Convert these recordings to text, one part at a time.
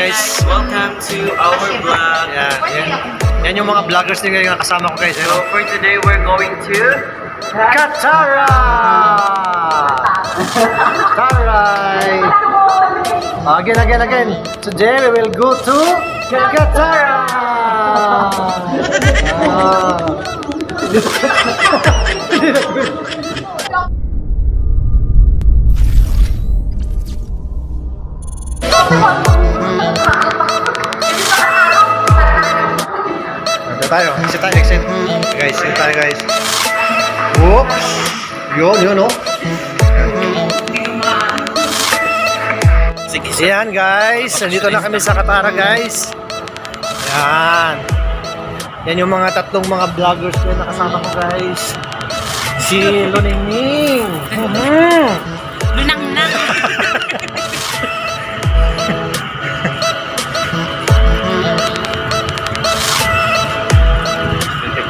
guys. Welcome to our vlog. Yan yung mga vloggers din ngayon kasama ko guys. So for today we're going to Katara! Taray! Again. Today we will go to Katara! Isa tayo, exit. Guys, isa tayo guys. Whoops! Yun, oh. Yan guys, nandito na kami sa Katara guys. Yan yung mga tatlong mga vloggers ko na kasama ko guys. Si Luningning. Lunang-nang.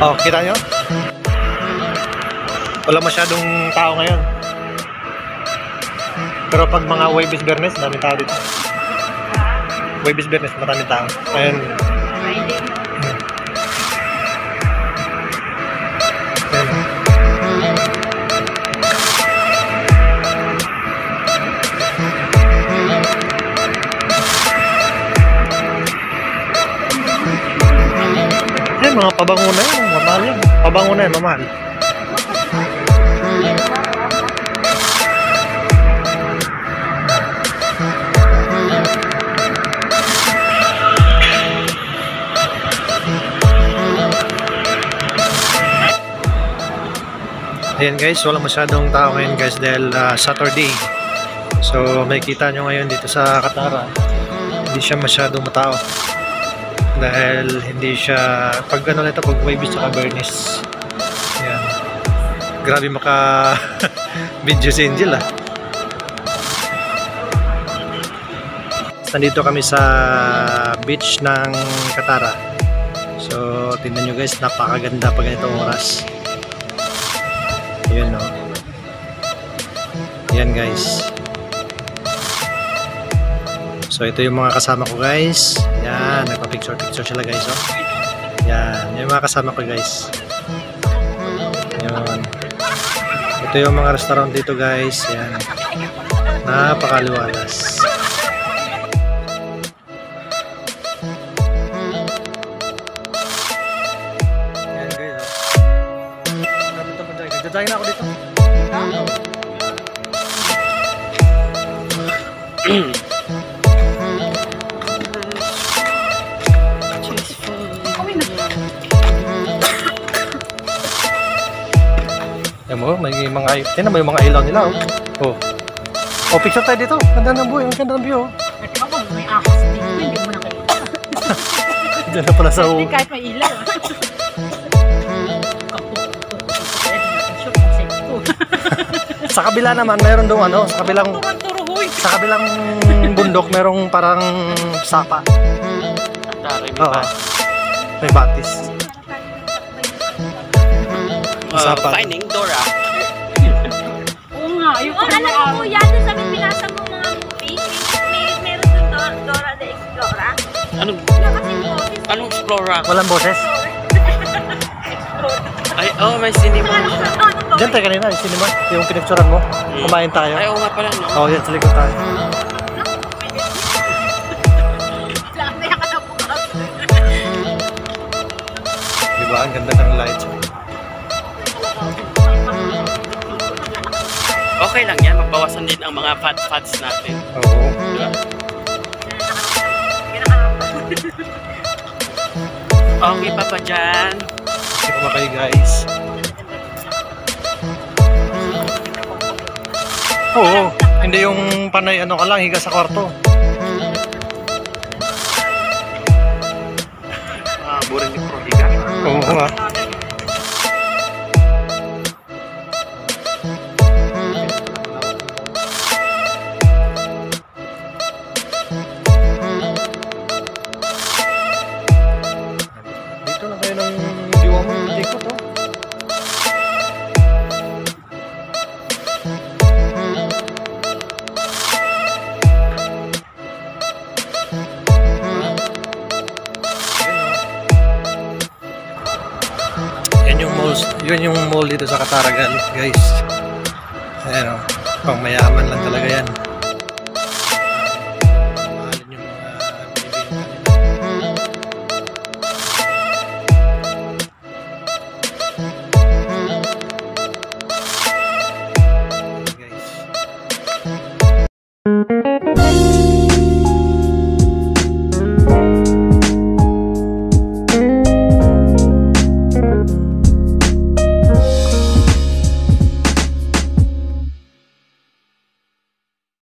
Oh, kita nyo? Wala masyadong tao ngayon. Pero pag mga Huwebes Biyernes, maraming tao dito. Huwebes Biyernes, maraming tao. Ayan. Ayan, mga pabango na yun. Mamahal yan. Pabango na yan, mamahal. Ayan guys, wala masyadong tao ngayon guys dahil Saturday. So makikita nyo ngayon dito sa Katara, hindi siya masyadong matao. Dahil hindi siya, pag gano'n ito, pag Huwebes tsaka Biyernes. Ayan. Grabe maka video si Angel ah. Nandito kami sa beach ng Katara. So tingnan nyo guys, napakaganda pag ganitong oras. Ayan o. Ayan guys. So ito yung mga kasama ko guys. Yan, nagpa-picture sila guys oh. Yan, yung mga kasama ko guys. Yan. Ito yung mga restaurant dito guys. Yan. Napakaliwalas. Yan guys oh. Dadagin na ako dito. Yan mo, may mga tingnan mo yung mga ilaw nila oh. Oh, picture tayo dito. Ganda ng buhay, ang ganda ng view. May ahas dito, hindi mo nakita. Diyan na pala sa Hindi kahit may ilaw. Sa kabila naman, mayroon doon ano, sa kabilang bundok, merong parang sapa. May batis. Sapa. Finding Dora. Oo nga, yung alam mo po yan, sa amin pinasa mo mga movie, meron doon Dora the Explorer. Anong Explora? Walang boses? Ay, oh, may cinema. Diyan tayo kanina, yung cinema, yung pinicturan mo. Kumain tayo. Ay, oo nga pala, no? Oo, yan, sa likod tayo. Diba, ang ganda ng lights. Okay lang yan, magbawasan din ang mga fats natin. Oo. Diba? Okay pa pa dyan. Kasi kumakayo guys. Oo, hindi yung panay ano ka lang, higa sa kwarto. Boring yung prohiga. Oo nga. Dito lang kayo ng diwa mo, tikot oh. yun yung mall dito sa Katara guys. Ayan o, pang mayaman lang talaga yan.